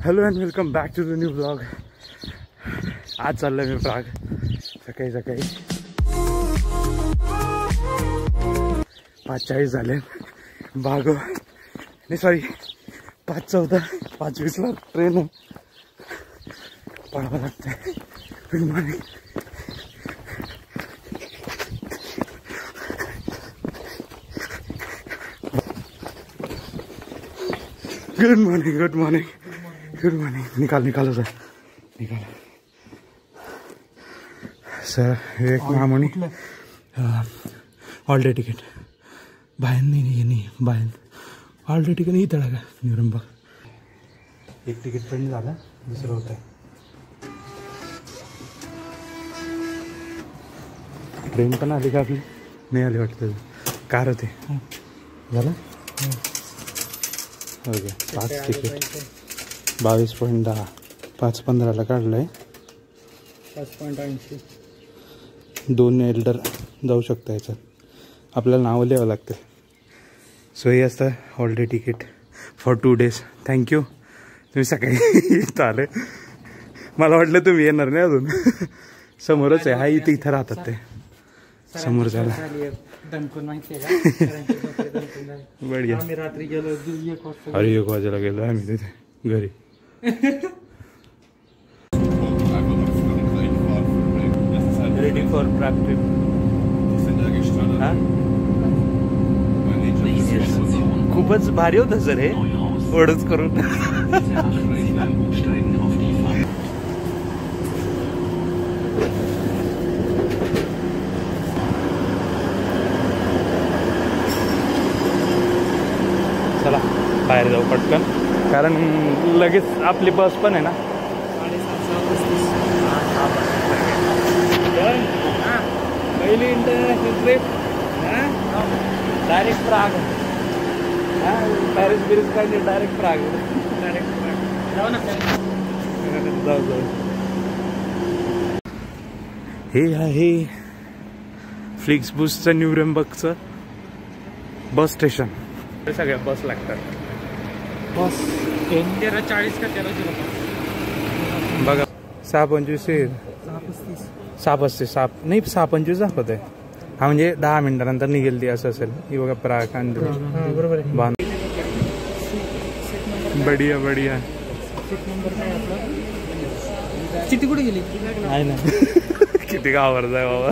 Hello and welcome back to the new blog. आज चाललं मी Prague. सकाळी 5:40 झाले. बागो नाही सॉरी 5:14 5:20ला ट्रेन आहे. पळावं लागतंय. Good morning. Good morning good morning good morning. निकालो सर निकालो सर. एक मामूनी ऑल डे तिकीट बाहेर नाही बाहेर ऑल डे तिकीट इथं का न्यूरमबर्ग. एक तिकीट पण झालं, दुसरं होतं. ट्रेन पण आली का आपली? नाही आली वाटतं. कार होते झालं. ओके 5 तिकीट 22.10 5:15ला काढलं आहे. 5.80 2 एल्डर जाऊ शकता याच्यात. आपल्याला नावं लिहावं लागतं. सो हे असतं all day ticket for 2 days. Thank you. तुम्ही सकाळी इथं आले. मला वाटलं तुम्ही येणार नाही अजून. समोरच आहे. हा इथं राहतात ते समोर झाला. बढिया. आम्ही रात्री गेलो 1 वाजता. अरे 1 वाजायला गेलो आम्ही तिथे घरी. Ready for Prague trip. खूपच भारी होतं सर हे ओढच करून. चला बाहेर जाऊ पटकन, कारण लगेच आपली बस पण आहे ना. पहिली international trip direct Prague. Paris बिरिस काय नाही, डायरेक्ट प्राग. जाऊ ना. जाऊ. हे आहे फ्लिक्सबूसचं न्यूरमबर्गचं बस स्टेशन. सगळ्या बस लागतात. बस 13:40 का 13:05 बघा 6:25 6:35 नाही 6:25 दाखवत आहे. हा म्हणजे 10 मिनिटानंतर निघेल ती असं असेल. ही बघा प्राग. बरोबर आहे. बढिया बढिया. चिठ्ठी कुठे गेली? आहे ना. किती गावावर जाय बाबा.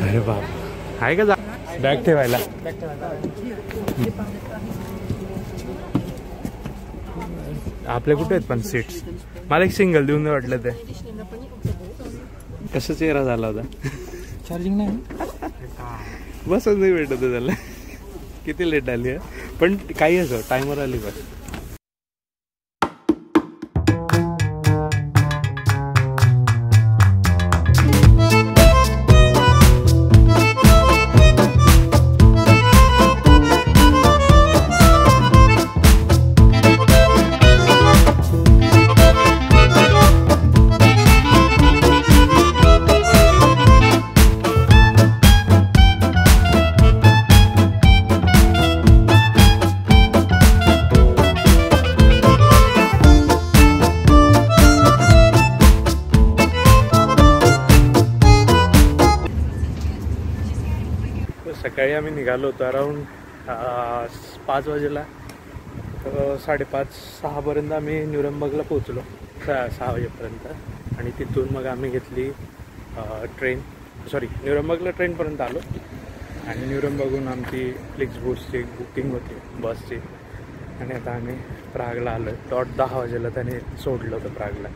अरे बाप आहे का? बॅग ठेवायला. आपल्या कुठे आहेत पण सीट्स? मला एक सिंगल देऊन वाटलं ते. कसं चेहरा झाला होता. चार्जिंग नाही बसच नाही भेटत त्याला. किती लेट आली आहे पण काही असं टायमर आली बस. सकाळी आम्ही निघालो होतो अराऊंड 5 वाजेला. 5:30 6पर्यंत आम्ही न्यूरमबर्गला पोहोचलो. 6 वाजेपर्यंत. आणि तिथून मग आम्ही घेतली ट्रेन. सॉरी न्यूरमबर्गला ट्रेनपर्यंत आलो. आणि न्यूरमबर्गहून आमची फ्लिक्सबूसची बुकिंग होती बसची. आणि आता आम्ही प्रागला आलो. 10 वाजेला त्याने सोडलं होतं प्रागला.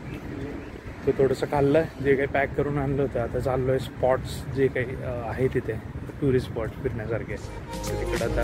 तो थोडंसं खाल्लं जे काही पॅक करून आणलं होतं. आता चाललो आहे स्पॉट्स जे काही आहे तिथे टुरिस्ट स्पॉट फिरण्यासारखे तिकडं आता.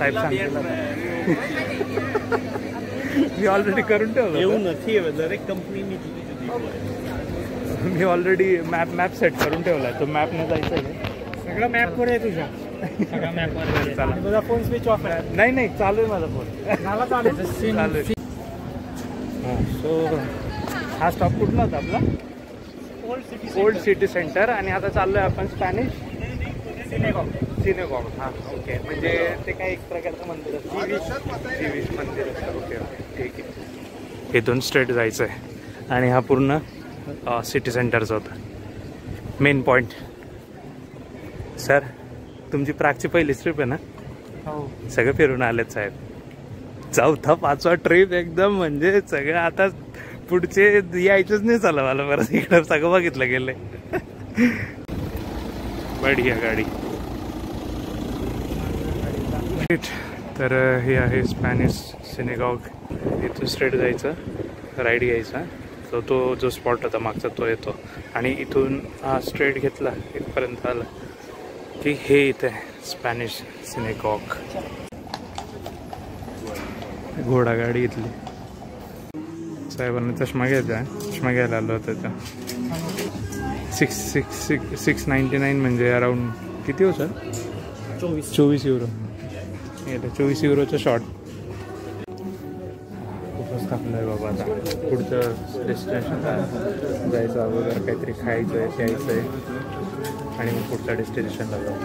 साहेब सांगतील. मी ऑलरेडी करून ठेवलं. दरेक कंपनीने मी ऑलरेडी मॅप सेट करून ठेवलाय. तो मॅपने जायचं आहे. सगळं मॅपवर आहे तुझ्या. सगळं मॅपवर. चला. तुझा फोन स्विच ऑफ आहे. नाही चालू आहे माझा फोन. मला चालेल. चालू आहे. सो हा स्टॉप कुठला होता आपला? Old city centre. आणि आता चाललोय आपण स्पॅनिश सिनेगॉग. हां ओके. म्हणजे ते काय एक प्रकारचं मंदिर असतं. जीविश मंदिर असतं. ओके ठीक आहे. इथून स्ट्रेट जायचं आहे. आणि हा पूर्ण सिटी सेंटरचा होता मेन पॉईंट. सर तुमची प्रागची पहिलीच ट्रिप आहे ना? हो. सगळं फिरून आलेत साहेब. 4था 5वा ट्रिप एकदम म्हणजे सगळं. आता पुढचे यायचंच नाही चाललं मला परत इकडं. सगळं बघितलं गेलंय. बढिया गाडी. तर हे आहे स्पॅनिश सिनेगॉग. इथून स्ट्रेट जायचं, राईट घ्यायचा. तो जो स्पॉट होता मागचा तो येतो. आणि इथून स्ट्रेट घेतला इथपर्यंत आला की हे इथे स्पॅनिश सिनेगॉग. घोडागाडी इथली. साहेबांना चष्मा घ्यायचा. चष्मा घ्यायला आलो होतं त्या. 699 म्हणजे अराऊंड किती हो सर? 24 युरो. 24 युरोचा शॉट. खूपच थांबलं आहे बाबा. आता पुढचं डेस्टिनेशनला जायचं अगोदर काहीतरी खायचं आहे, प्यायचं आहे आणि मग पुढच्या डेस्टिनेशनला जाऊ.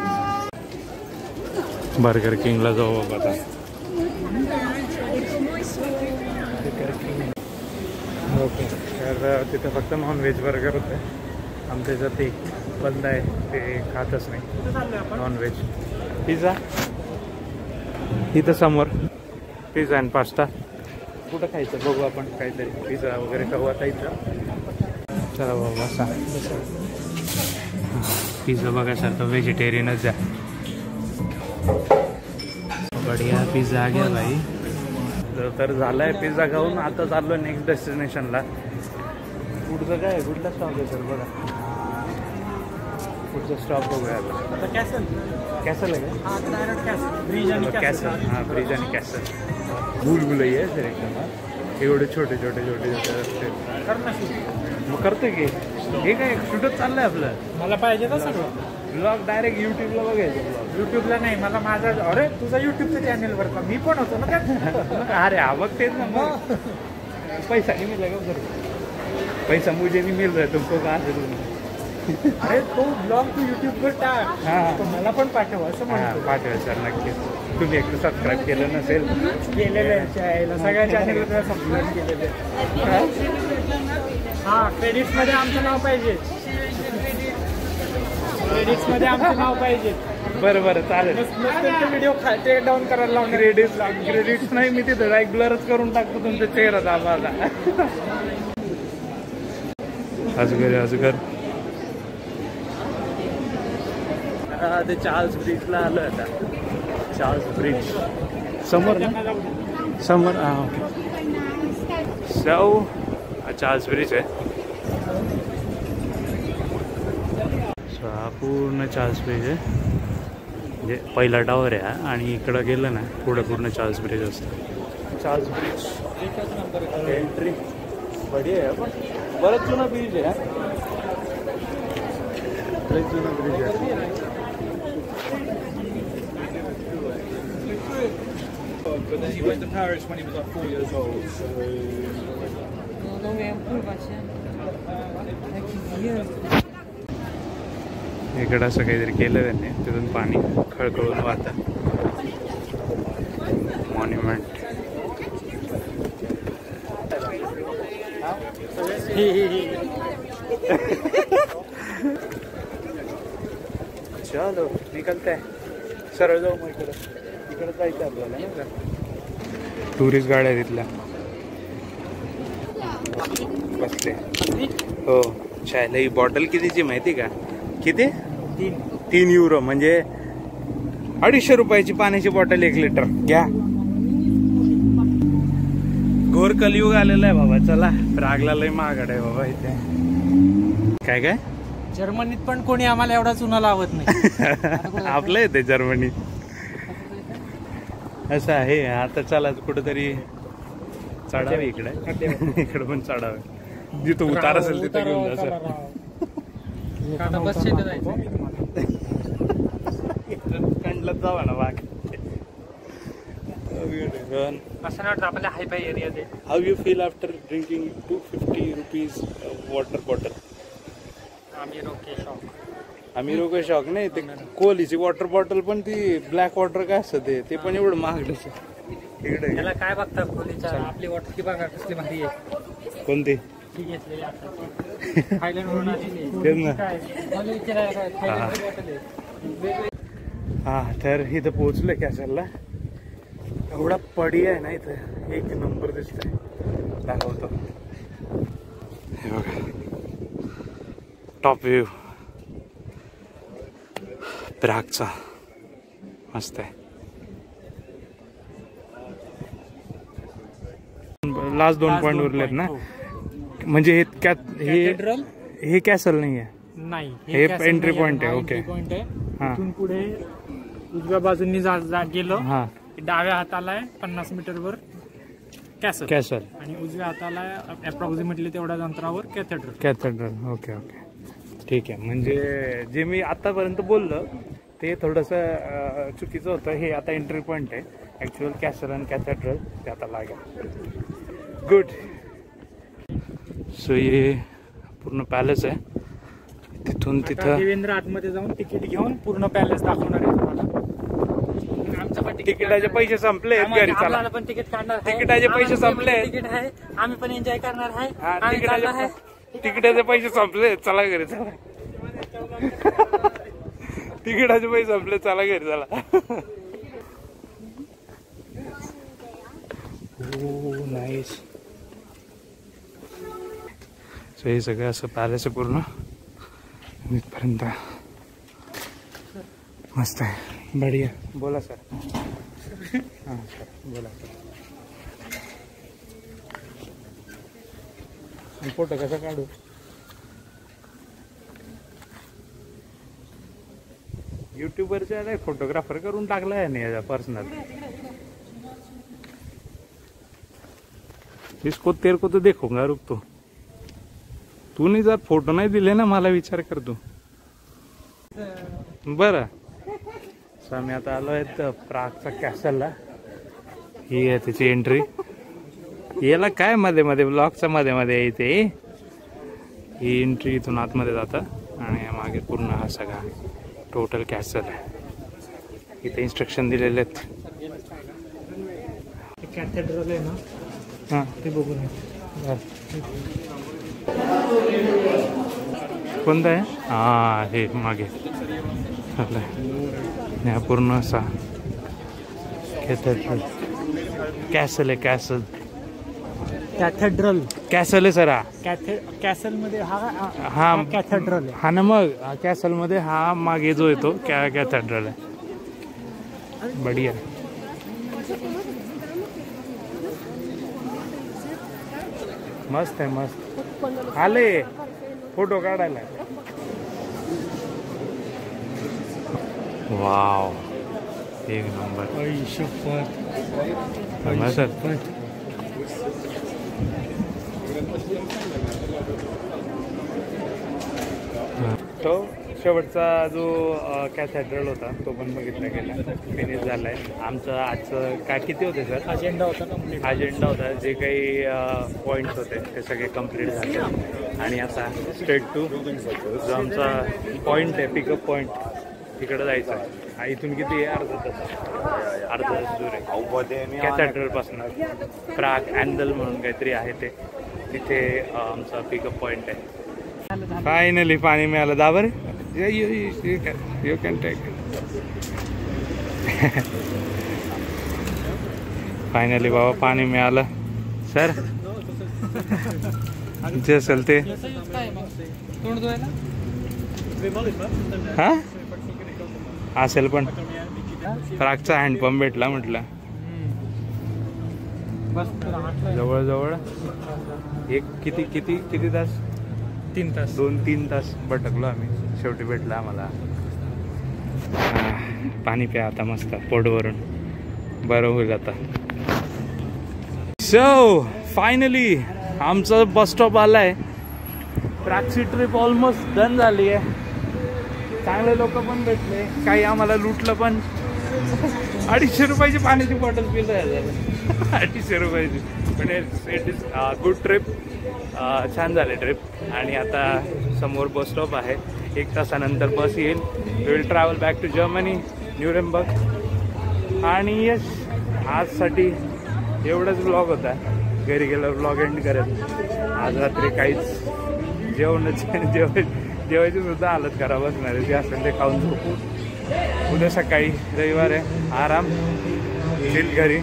बर्गर किंगला जाऊ बाबा आता. ओके. तर तिथं फक्त नॉनव्हेज बर्गर होतं. आमच्या इथं ते बंद आहे, ते खातच नाही नॉनव्हेज. पिझ्झा इथं समोर. पिझ्झा आणि पास्ता. कुठं खायचं बघू आपण. काहीतरी पिझ्झा वगैरे खाऊ आता इथं. चला बाबा असा पिझ्झा बघायसारखं व्हेजिटेरियनच द्या. बढिया पिझ्झा आ गया भाई. तर झालाय पिझ्झा खाऊन. आता चाललो नेक्स्ट डेस्टिनेशनला. पुढचं काय कुठला स्टॉप आहे सर? बघा पुढचा स्टॉप बघूया आता. कॅसल. कॅसल आहे का? ब्रिज आणि कॅसल. हां ब्रिज आणि कॅसल. भूलभुलई आहे सर एकदम. एवढे छोटे छोटे रस्ते. मग करतो की हे काय शूटच चाललंय आपलं. मला पाहिजे ना सगळं. ब्लॉग डायरेक्ट युट्यूबला बघायचं. ब्लॉग युट्यूबला नाही. मला माझा. अरे तुझा युट्यूबचं चॅनेलवर का? मी पण होतो ना त्यात. अरे हा बघ तेच ना. मग पैसा नाही मिळला का सर? पैसा मुझे नहीं मिल रहा है, तुमको कहाँ से दूँ? अरे तो ब्लॉग तू युट्यूबवर टाक. हां तो मला पण पाठव असं म्हणतो. पाठवा सर नक्कीच. तुम्ही एकटं सबस्क्राईब केलं नसेल. केलेलं आहे सगळ्या चॅनेलवर सबस्क्राईब केलेलं आहे. हां क्रेडिट्समध्ये आमचं नाव पाहिजे. क्रेडिट्समध्ये आमचं नाव पाहिजे. बरं चालेल. व्हिडिओ टेक डाऊन करायला लावून. क्रेडिट्स नाही. मी तिथं डायरेक्ट ब्लरच करून टाकतो तुमचा चेहरा दाबाचा. अजगर. ते चार्ल्स ब्रिजला आलो आता. चार्ल्स ब्रिज समोर ना? समोर. हां ओके. सो चार्ल्स ब्रिज आहे. सो हा पूर्ण चार्ल्स ब्रिज आहे. म्हणजे पहिला टावर आहे आणि इकडं गेलं ना पुढं पूर्ण चार्ल्स ब्रिज असतं. चार्ल्स ब्रिज एंट्री बढिया आहे. पण बरंच जुना ब्रिज आहे. बरेच जुना ब्रिज आहे. But then he went to Paris when he was like 4 years old. इकडं असं काहीतरी केलं त्यांनी. तिथून पाणी खळखळून वाहतं. मॉन्युमेंट. चलो निकलते आहे. सरळ जाऊ मग इकडं जायचं आपल्याला ना. टुरिस्ट गाड्या तिथल्या बसले. हो चायला ही बॉटल कितीची माहिती का? किती? 3 युरो म्हणजे 250 रुपयाची पाण्याची बॉटल 1 लिटर. घ्या. घोर कलियुग आलेला आहे बाबा. चला प्रागला लय महागड आहे बाबा इथे. काय जर्मनीत पण कोणी आम्हाला एवढा चुना लावत नाही. आपलं येते जर्मनी. असं आहे. आता चला कुठंतरी चढावे इकडे. इकडे पण चढावे. जिथं उतार असेल तिथे घेऊन जा सर. कंडलत जावा ना बाग. असं वाटतं आपल्या हायफाय एरियात. How you feel after drinking 250 rupees water bottle? आम्ही लोक शॉक नाही. ते कोहलीची वॉटर बॉटल पण ती ब्लॅक वॉटर काय असतं ते पण एवढं महागड इकडे. त्याला काय बघता कोहलीच्या आपली वॉटर की बघा कसली भारी आहे. कोणती? हा तर इथं पोहोचलोय कॅसलला. एवढा पडी आहे ना इथं. एक नंबर दिसतोय. दाखवतो हे बघा. टॉप व्ह्यू प्रागचा मस्त आहे. लास्ट 2 पॉइंट उरलेत ना. म्हणजे हे कॅसल नाही आहे. नाही हे एंट्री पॉइंट आहे. ओके. इथून पुढे उजव्या बाजूनी गेलो. हा डाव्या हाताला आहे 50 मीटरवर कॅसल आणि उजव्या हाताला अप्रॉक्सिमेटली तेवढ्याच अंतरावर कॅथेड्रल. ओके ओके ठीक आहे. म्हणजे जे मी आतापर्यंत बोललो ते थोडंसं चुकीचं होतं. हे आता एंट्री पॉइंट आहे. ऍक्च्युअल कॅसल आणि कॅथेड्रल ते आता लागेल. गुड. सो हे पूर्ण पॅलेस आहे. तिथून तिथं देवेंद्र आतमध्ये जाऊन तिकीट घेऊन पूर्ण पॅलेस दाखवणार आहे तुम्हाला. तिकिटाचे पैसे संपले घरी. चला पण तिकीट काढणार. तिकिटाचे पैसे संपले. तिकीट आहे. आम्ही पण एन्जॉय करणार आहे. तिकिटाचे पैसे संपले. चला घरी. चला तिकिटाचे पैसे संपले. चला घरी. चला. नाईस. सो हे सगळं असं पॅलेस आहे पूर्ण इथपर्यंत. मस्त आहे. बढिया. बोला सर. हां सर बोला. फोटो कसा काढू? युट्यूबरच्या नाही फोटोग्राफर करून टाकला आहे नाही याचा पर्सनल. इसको तेरे को तो देखूंगा. रुक तो तू नाही जर फोटो नाही दिले ना मला विचार कर तू. बरं. सो आम्ही आता आलो आहेत प्रागचा कॅसलला. ही आहे त्याची एंट्री. याला काय मध्ये मध्ये ब्लॉकच्या मध्ये मध्ये येते. ही एंट्री इथून आतमध्ये जातं आणि मागे पूर्ण हा सगळा टोटल कॅसल आहे. इथे इन्स्ट्रक्शन दिलेले आहेत. कॅथेड्रल आहे ना. हां ते बघून कोणतं आहे? हां हे मागे हा पूर्ण असा कॅथेड्रल कॅसल आहे. कॅसल कॅथेड्रल कॅसल आहे सर. हा कॅसल मध्ये हा कॅथेड्रल आहे. हा ना. मग कॅसल मध्ये हा मागे जो येतो कॅथेड्रल आहे. बढिया. मस्त आहे. मस्त आले फोटो काढायला. वाव एक नंबर. सर तो शेवटचा जो कॅथेड्रल होता तो पण बघितला गेला. फिनिश झालाय. आमचं आजचं काय किती होते सर? अजेंडा होता कंप्लीट. अजेंडा होता. जे काही पॉईंट्स होते ते सगळे कंप्लीट झाले. आणि आता स्ट्रेट टू जो आमचा पॉईंट आहे पिकअप पॉईंट तिकडे जायचं आहे. इथून किती आहे? अर्धा तास दूर आहे कॅथेड्रल पासून. प्राग अँडल म्हणून काहीतरी आहे ते. तिथे आमचा पिकअप पॉईंट आहे. फायनली पाणी मिळालं. दाबर यू कॅन टेक. फायनली बाबा पाणी मिळालं सर. जे असेल ते. हा असेल पण प्रागचा हँडपंप भेटला म्हटलं. जवळजवळ एक किती किती किती तास? 3 तास. 2-3 तास भटकलो आम्ही. शेवटी भेटला आम्हाला. पाणी प्या आता मस्त पोट भरून. बरं होईल आता. सो फायनली आमचा बस स्टॉप आला आहे. ट्रॅक्सी ट्रिप ऑलमोस्ट डन झाली आहे. चांगले लोक पण भेटले, काही आम्हाला लुटलं पण. 250 रुपयाची पाण्याची बॉटल पिलं आहे. 250 रुपयाची. पण इट इज गुड ट्रिप. छान झाले ट्रिप. आणि आता समोर बस स्टॉप आहे. 1 तासानंतर बस येईल. We will travel back to Germany, Nuremberg. आणि यस, आजसाठी एवढाच ब्लॉग होता. घरी गेल्यावर ब्लॉग एंड करत. आज रात्री काहीच जेवायची सुद्धा हालत खराब असणार आहे. जे असेल ते खाऊन झोपू. उद्या सकाळी रविवार आहे, आराम, चिल घरी.